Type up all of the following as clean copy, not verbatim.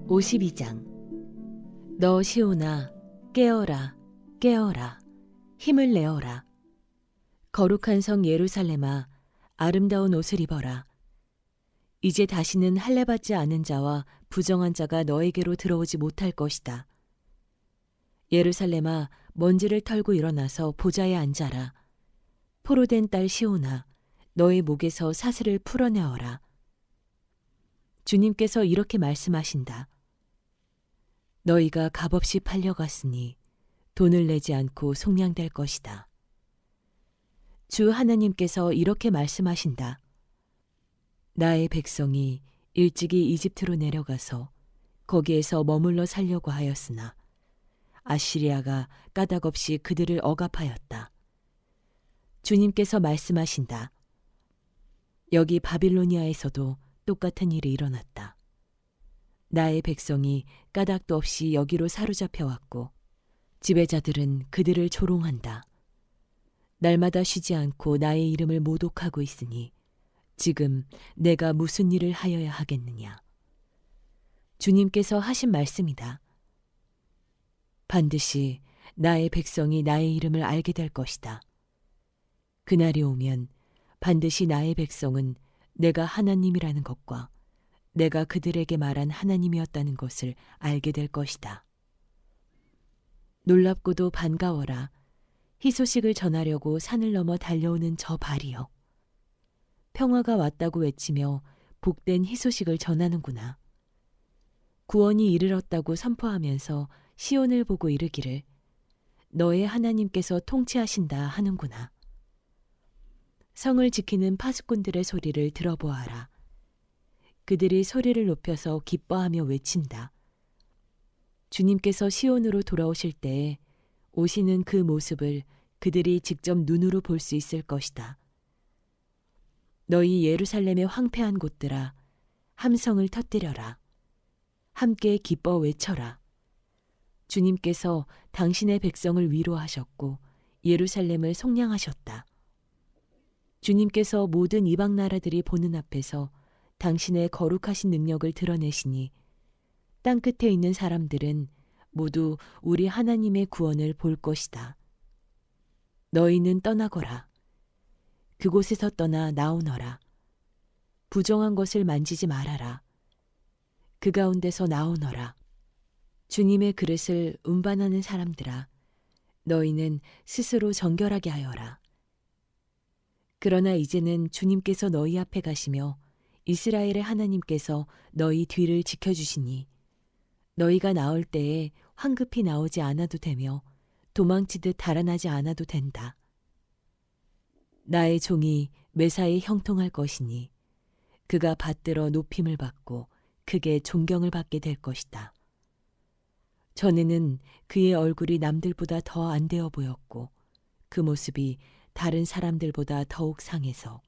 (52장) 너 시온아 깨어라 깨어라 힘을 내어라. 거룩한 성 예루살렘아 아름다운 옷을 입어라. 이제 다시는 할례받지 않은 자와 부정한 자가 너에게로 들어오지 못할 것이다. 예루살렘아 먼지를 털고 일어나서 보좌에 앉아라. 포로된 딸 시온아 너의 목에서 사슬을 풀어내어라. 주님께서 이렇게 말씀하신다. 너희가 값없이 팔려갔으니 돈을 내지 않고 속량될 것이다. 주 하나님께서 이렇게 말씀하신다. 나의 백성이 일찍이 이집트로 내려가서 거기에서 머물러 살려고 하였으나 아시리아가 까닭없이 그들을 억압하였다. 주님께서 말씀하신다. 여기 바빌로니아에서도 똑같은 일이 일어났다. 나의 백성이 까닭도 없이 여기로 사로잡혀왔고 지배자들은 그들을 조롱한다. 날마다 쉬지 않고 나의 이름을 모독하고 있으니 지금 내가 무슨 일을 하여야 하겠느냐. 주님께서 하신 말씀이다. 반드시 나의 백성이 나의 이름을 알게 될 것이다. 그날이 오면 반드시 나의 백성은 내가 하나님이라는 것과 내가 그들에게 말한 하나님이었다는 것을 알게 될 것이다. 놀랍고도 반가워라. 희소식을 전하려고 산을 넘어 달려오는 저 발이여. 평화가 왔다고 외치며 복된 희소식을 전하는구나. 구원이 이르렀다고 선포하면서 시온을 보고 이르기를 너의 하나님께서 통치하신다 하는구나. 성을 지키는 파수꾼들의 소리를 들어보아라. 그들이 소리를 높여서 기뻐하며 외친다. 주님께서 시온으로 돌아오실 때에 오시는 그 모습을 그들이 직접 눈으로 볼 수 있을 것이다. 너희 예루살렘의 황폐한 곳들아, 함성을 터뜨려라. 함께 기뻐 외쳐라. 주님께서 당신의 백성을 위로하셨고 예루살렘을 속량하셨다. 주님께서 모든 이방 나라들이 보는 앞에서 당신의 거룩하신 능력을 드러내시니 땅끝에 있는 사람들은 모두 우리 하나님의 구원을 볼 것이다. 너희는 떠나거라. 그곳에서 떠나 나오너라. 부정한 것을 만지지 말아라. 그 가운데서 나오너라. 주님의 그릇을 운반하는 사람들아, 너희는 스스로 정결하게 하여라. 그러나 이제는 주님께서 너희 앞에 가시며 이스라엘의 하나님께서 너희 뒤를 지켜주시니 너희가 나올 때에 황급히 나오지 않아도 되며 도망치듯 달아나지 않아도 된다. 나의 종이 매사에 형통할 것이니 그가 받들어 높임을 받고 크게 존경을 받게 될 것이다. 전에는 그의 얼굴이 남들보다 더 안 되어 보였고 그 모습이 다른 사람들보다 더욱 상해서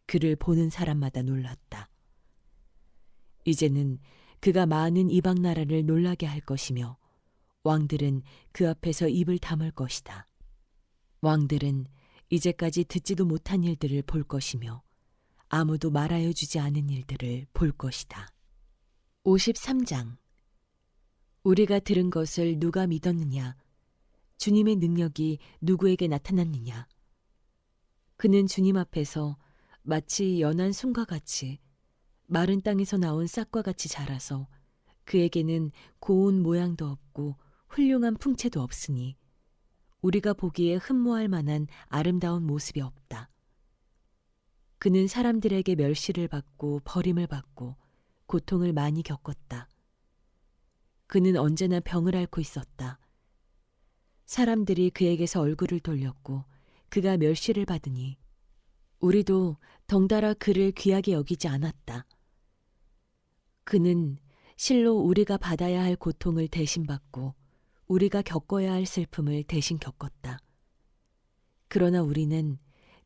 그를 보는 사람마다 놀랐다. 이제는 그가 많은 이방 나라를 놀라게 할 것이며 왕들은 그 앞에서 입을 다물 것이다. 왕들은 이제까지 듣지도 못한 일들을 볼 것이며 아무도 말하여 주지 않은 일들을 볼 것이다. 53장 우리가 들은 것을 누가 믿었느냐? 주님의 능력이 누구에게 나타났느냐? 그는 주님 앞에서 마치 연한 순과 같이 마른 땅에서 나온 싹과 같이 자라서 그에게는 고운 모양도 없고 훌륭한 풍채도 없으니 우리가 보기에 흠모할 만한 아름다운 모습이 없다. 그는 사람들에게 멸시를 받고 버림을 받고 고통을 많이 겪었다. 그는 언제나 병을 앓고 있었다. 사람들이 그에게서 얼굴을 돌렸고 그가 멸시를 받으니 우리도 덩달아 그를 귀하게 여기지 않았다. 그는 실로 우리가 받아야 할 고통을 대신 받고 우리가 겪어야 할 슬픔을 대신 겪었다. 그러나 우리는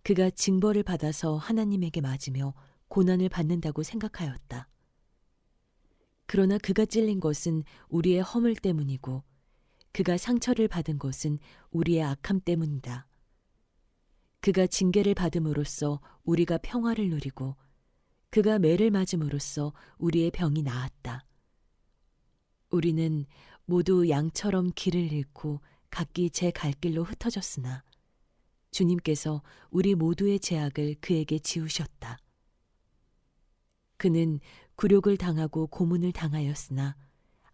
그가 징벌을 받아서 하나님에게 맞으며 고난을 받는다고 생각하였다. 그러나 그가 찔린 것은 우리의 허물 때문이고 그가 상처를 받은 것은 우리의 악함 때문이다. 그가 징계를 받음으로써 우리가 평화를 누리고 그가 매를 맞음으로써 우리의 병이 나았다. 우리는 모두 양처럼 길을 잃고 각기 제 갈 길로 흩어졌으나 주님께서 우리 모두의 죄악을 그에게 지우셨다. 그는 굴욕을 당하고 고문을 당하였으나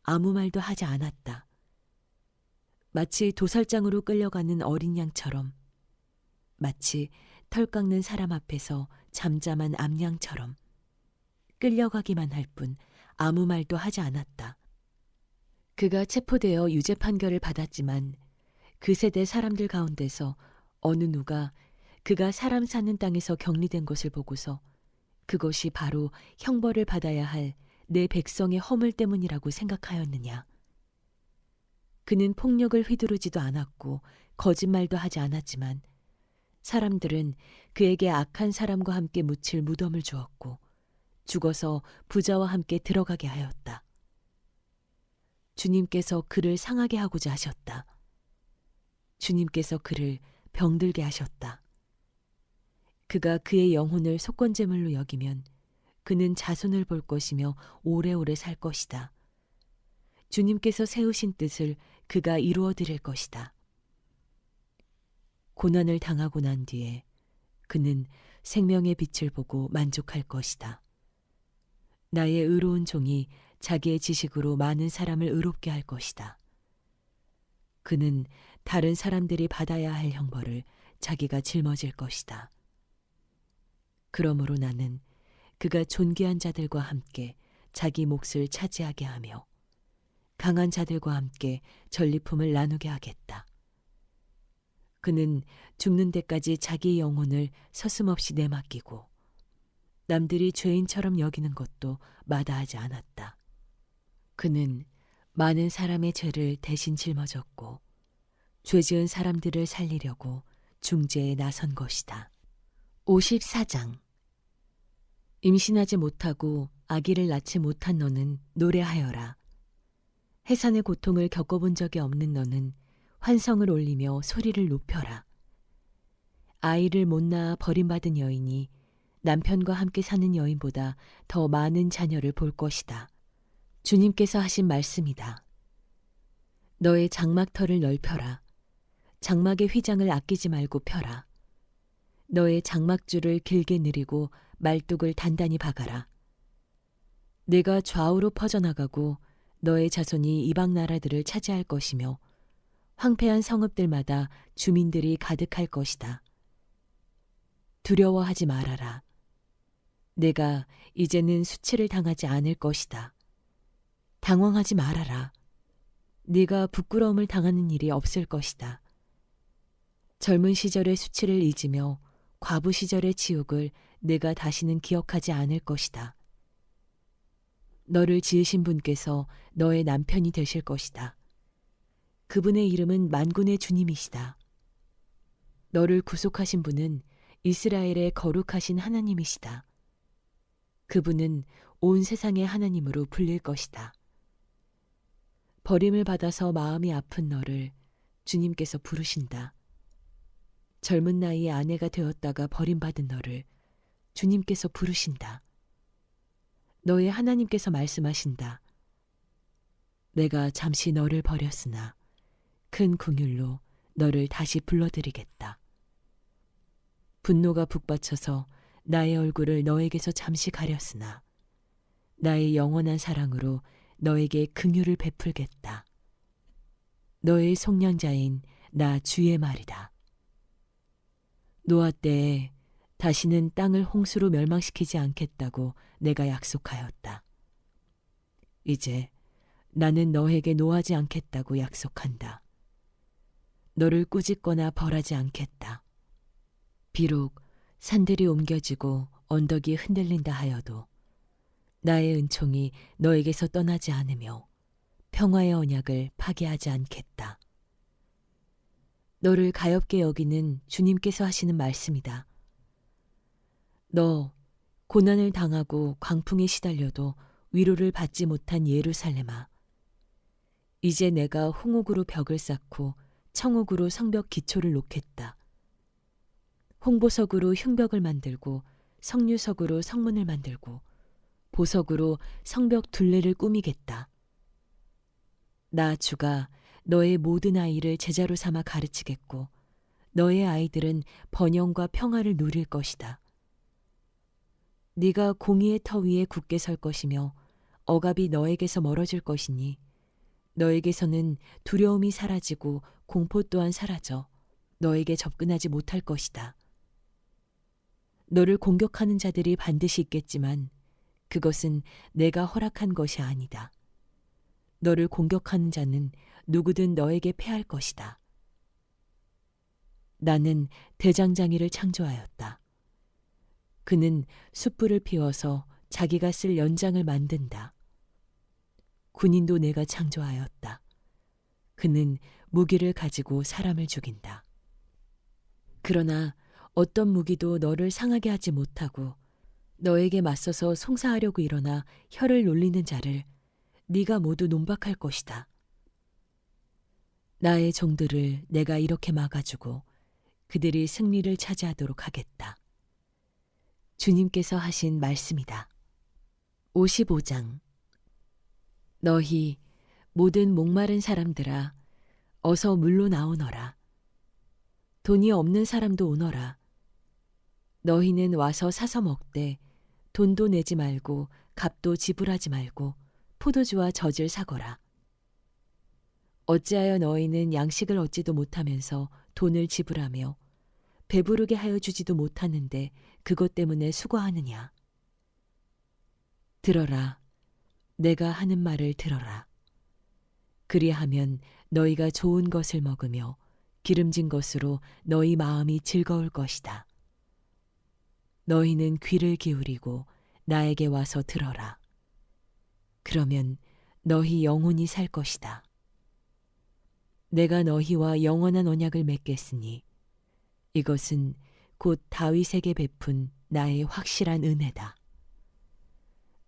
아무 말도 하지 않았다. 마치 도살장으로 끌려가는 어린 양처럼, 마치 털 깎는 사람 앞에서 잠잠한 암양처럼 끌려가기만 할 뿐 아무 말도 하지 않았다. 그가 체포되어 유죄 판결을 받았지만 그 세대 사람들 가운데서 어느 누가 그가 사람 사는 땅에서 격리된 것을 보고서 그것이 바로 형벌을 받아야 할 내 백성의 허물 때문이라고 생각하였느냐. 그는 폭력을 휘두르지도 않았고 거짓말도 하지 않았지만 사람들은 그에게 악한 사람과 함께 묻힐 무덤을 주었고 죽어서 부자와 함께 들어가게 하였다. 주님께서 그를 상하게 하고자 하셨다. 주님께서 그를 병들게 하셨다. 그가 그의 영혼을 속건제물로 여기면 그는 자손을 볼 것이며 오래오래 살 것이다. 주님께서 세우신 뜻을 그가 이루어 드릴 것이다. 고난을 당하고 난 뒤에 그는 생명의 빛을 보고 만족할 것이다. 나의 의로운 종이 자기의 지식으로 많은 사람을 의롭게 할 것이다. 그는 다른 사람들이 받아야 할 형벌을 자기가 짊어질 것이다. 그러므로 나는 그가 존귀한 자들과 함께 자기 몫을 차지하게 하며 강한 자들과 함께 전리품을 나누게 하겠다. 그는 죽는 데까지 자기 영혼을 서슴없이 내맡기고 남들이 죄인처럼 여기는 것도 마다하지 않았다. 그는 많은 사람의 죄를 대신 짊어졌고 죄 지은 사람들을 살리려고 중재에 나선 것이다. 54장. 임신하지 못하고 아기를 낳지 못한 너는 노래하여라. 해산의 고통을 겪어본 적이 없는 너는 환성을 올리며 소리를 높여라. 아이를 못 낳아 버림받은 여인이 남편과 함께 사는 여인보다 더 많은 자녀를 볼 것이다. 주님께서 하신 말씀이다. 너의 장막터를 넓혀라. 장막의 휘장을 아끼지 말고 펴라. 너의 장막줄을 길게 늘이고 말뚝을 단단히 박아라. 내가 좌우로 퍼져나가고 너의 자손이 이방 나라들을 차지할 것이며 황폐한 성읍들마다 주민들이 가득할 것이다. 두려워하지 말아라. 내가 이제는 수치를 당하지 않을 것이다. 당황하지 말아라. 네가 부끄러움을 당하는 일이 없을 것이다. 젊은 시절의 수치를 잊으며 과부 시절의 지옥을 내가 다시는 기억하지 않을 것이다. 너를 지으신 분께서 너의 남편이 되실 것이다. 그분의 이름은 만군의 주님이시다. 너를 구속하신 분은 이스라엘의 거룩하신 하나님이시다. 그분은 온 세상의 하나님으로 불릴 것이다. 버림을 받아서 마음이 아픈 너를 주님께서 부르신다. 젊은 나이에 아내가 되었다가 버림받은 너를 주님께서 부르신다. 너의 하나님께서 말씀하신다. 내가 잠시 너를 버렸으나 큰 긍휼로 너를 다시 불러들이겠다. 분노가 북받쳐서 나의 얼굴을 너에게서 잠시 가렸으나 나의 영원한 사랑으로 너에게 긍휼을 베풀겠다. 너의 속량자인 나 주의 말이다. 노아 때에 다시는 땅을 홍수로 멸망시키지 않겠다고 내가 약속하였다. 이제 나는 너에게 노하지 않겠다고 약속한다. 너를 꾸짖거나 벌하지 않겠다. 비록 산들이 옮겨지고 언덕이 흔들린다 하여도 나의 은총이 너에게서 떠나지 않으며 평화의 언약을 파괴하지 않겠다. 너를 가엾게 여기는 주님께서 하시는 말씀이다. 너 고난을 당하고 광풍에 시달려도 위로를 받지 못한 예루살렘아. 이제 내가 홍옥으로 벽을 쌓고 청옥으로 성벽 기초를 놓겠다. 홍보석으로 흉벽을 만들고 석류석으로 성문을 만들고 보석으로 성벽 둘레를 꾸미겠다. 나 주가 너의 모든 아이를 제자로 삼아 가르치겠고 너의 아이들은 번영과 평화를 누릴 것이다. 네가 공의의 터 위에 굳게 설 것이며 억압이 너에게서 멀어질 것이니 너에게서는 두려움이 사라지고 공포 또한 사라져 너에게 접근하지 못할 것이다. 너를 공격하는 자들이 반드시 있겠지만 그것은 내가 허락한 것이 아니다. 너를 공격하는 자는 누구든 너에게 패할 것이다. 나는 대장장이를 창조하였다. 그는 숯불을 피워서 자기가 쓸 연장을 만든다. 군인도 내가 창조하였다. 그는 무기를 가지고 사람을 죽인다. 그러나 어떤 무기도 너를 상하게 하지 못하고 너에게 맞서서 송사하려고 일어나 혀를 놀리는 자를 네가 모두 논박할 것이다. 나의 종들을 내가 이렇게 막아주고 그들이 승리를 차지하도록 하겠다. 주님께서 하신 말씀이다. 55장. 너희 모든 목마른 사람들아 어서 물로 나오너라. 돈이 없는 사람도 오너라. 너희는 와서 사서 먹되 돈도 내지 말고 값도 지불하지 말고 포도주와 젖을 사거라. 어찌하여 너희는 양식을 얻지도 못하면서 돈을 지불하며 배부르게 하여 주지도 못하는데 그것 때문에 수고하느냐. 들어라. 내가 하는 말을 들어라. 그리하면 너희가 좋은 것을 먹으며 기름진 것으로 너희 마음이 즐거울 것이다. 너희는 귀를 기울이고 나에게 와서 들어라. 그러면 너희 영혼이 살 것이다. 내가 너희와 영원한 언약을 맺겠으니 이것은 곧 다윗에게 베푼 나의 확실한 은혜다.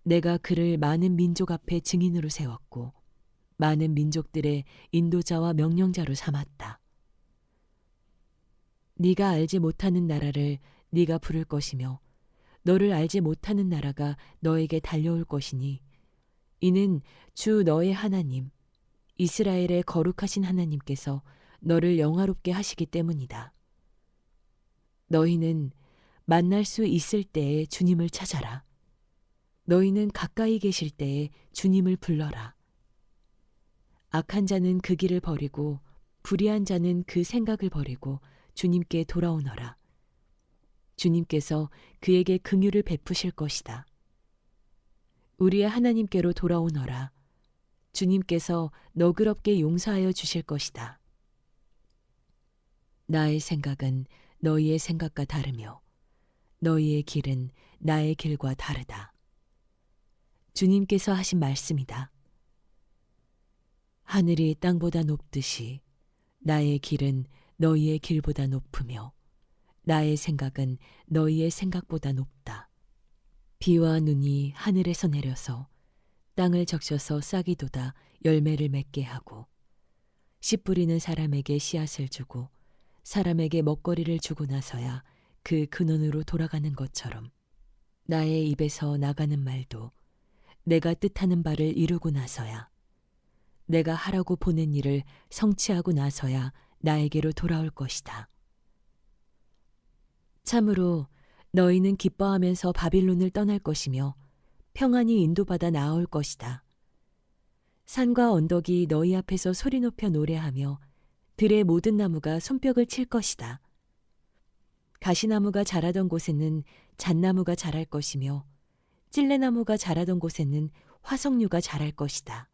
내가 그를 많은 민족 앞에 증인으로 세웠고 많은 민족들의 인도자와 명령자로 삼았다. 네가 알지 못하는 나라를 네가 부를 것이며 너를 알지 못하는 나라가 너에게 달려올 것이니 이는 주 너의 하나님 이스라엘의 거룩하신 하나님께서 너를 영화롭게 하시기 때문이다. 너희는 만날 수 있을 때에 주님을 찾아라. 너희는 가까이 계실 때에 주님을 불러라. 악한 자는 그 길을 버리고 불의한 자는 그 생각을 버리고 주님께 돌아오너라. 주님께서 그에게 긍휼을 베푸실 것이다. 우리의 하나님께로 돌아오너라. 주님께서 너그럽게 용서하여 주실 것이다. 나의 생각은 너희의 생각과 다르며 너희의 길은 나의 길과 다르다. 주님께서 하신 말씀이다. 하늘이 땅보다 높듯이 나의 길은 너희의 길보다 높으며 나의 생각은 너희의 생각보다 높다. 비와 눈이 하늘에서 내려서 땅을 적셔서 싹이 돋아 열매를 맺게 하고 씨 뿌리는 사람에게 씨앗을 주고 사람에게 먹거리를 주고 나서야 그 근원으로 돌아가는 것처럼 나의 입에서 나가는 말도 내가 뜻하는 바를 이루고 나서야 내가 하라고 보낸 일을 성취하고 나서야 나에게로 돌아올 것이다. 참으로 너희는 기뻐하면서 바빌론을 떠날 것이며 평안히 인도받아 나아올 것이다. 산과 언덕이 너희 앞에서 소리 높여 노래하며 들의 모든 나무가 손뼉을 칠 것이다. 가시나무가 자라던 곳에는 잣나무가 자랄 것이며 찔레나무가 자라던 곳에는 화석류가 자랄 것이다.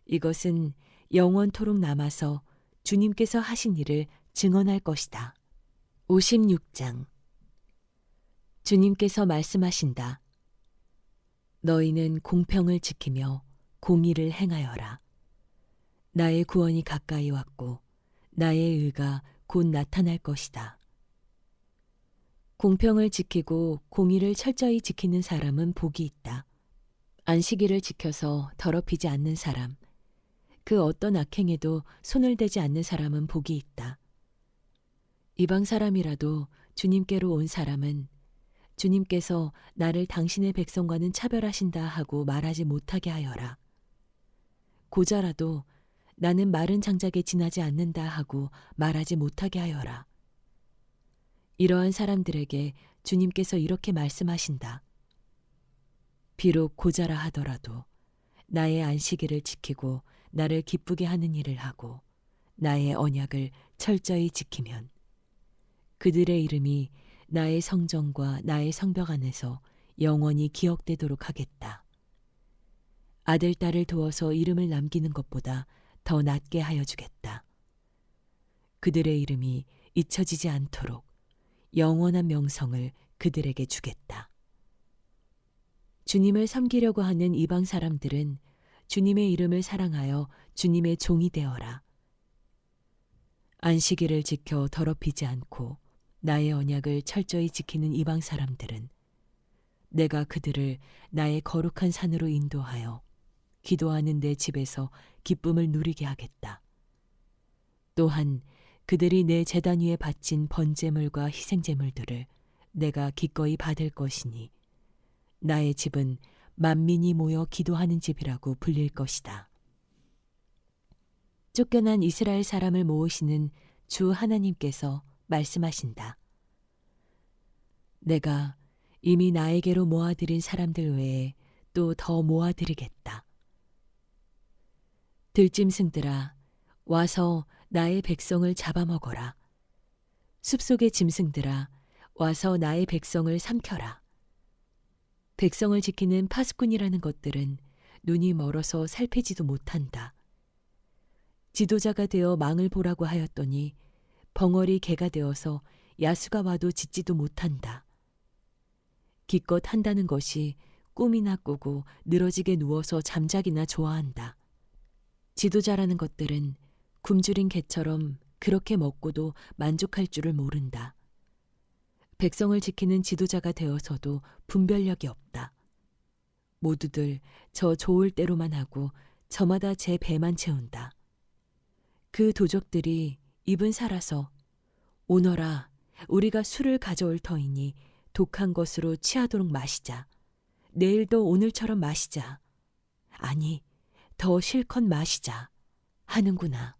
이것은 영원토록 남아서 주님께서 하신 일을 증언할 것이다. 56장. 주님께서 말씀하신다. 너희는 공평을 지키며 공의를 행하여라. 나의 구원이 가까이 왔고 나의 의가 곧 나타날 것이다. 공평을 지키고 공의를 철저히 지키는 사람은 복이 있다. 안식일을 지켜서 더럽히지 않는 사람, 그 어떤 악행에도 손을 대지 않는 사람은 복이 있다. 이방 사람이라도 주님께로 온 사람은 주님께서 나를 당신의 백성과는 차별하신다 하고 말하지 못하게 하여라. 고자라도 나는 마른 장작에 지나지 않는다 하고 말하지 못하게 하여라. 이러한 사람들에게 주님께서 이렇게 말씀하신다. 비록 고자라 하더라도 나의 안식일을 지키고 나를 기쁘게 하는 일을 하고 나의 언약을 철저히 지키면 그들의 이름이 나의 성전과 나의 성벽 안에서 영원히 기억되도록 하겠다. 아들, 딸을 두어서 이름을 남기는 것보다 더 낫게 하여 주겠다. 그들의 이름이 잊혀지지 않도록 영원한 명성을 그들에게 주겠다. 주님을 섬기려고 하는 이방 사람들은 주님의 이름을 사랑하여 주님의 종이 되어라. 안식일을 지켜 더럽히지 않고 나의 언약을 철저히 지키는 이방 사람들은 내가 그들을 나의 거룩한 산으로 인도하여 기도하는 내 집에서 기쁨을 누리게 하겠다. 또한 그들이 내 제단 위에 바친 번제물과 희생제물들을 내가 기꺼이 받을 것이니 나의 집은 만민이 모여 기도하는 집이라고 불릴 것이다. 쫓겨난 이스라엘 사람을 모으시는 주 하나님께서 말씀하신다. 내가 이미 나에게로 모아들인 사람들 외에 또 더 모아드리겠다. 들짐승들아, 와서 나의 백성을 잡아먹어라. 숲속의 짐승들아, 와서 나의 백성을 삼켜라. 백성을 지키는 파수꾼이라는 것들은 눈이 멀어서 살피지도 못한다. 지도자가 되어 망을 보라고 하였더니 벙어리 개가 되어서 야수가 와도 짖지도 못한다. 기껏 한다는 것이 꿈이나 꾸고 늘어지게 누워서 잠자기나 좋아한다. 지도자라는 것들은 굶주린 개처럼 그렇게 먹고도 만족할 줄을 모른다. 백성을 지키는 지도자가 되어서도 분별력이 없다. 모두들 저 좋을 대로만 하고 저마다 제 배만 채운다. 그 도적들이 입은 살아서 오너라, 우리가 술을 가져올 터이니 독한 것으로 취하도록 마시자. 내일도 오늘처럼 마시자. 아니, 더 실컷 마시자 하는구나.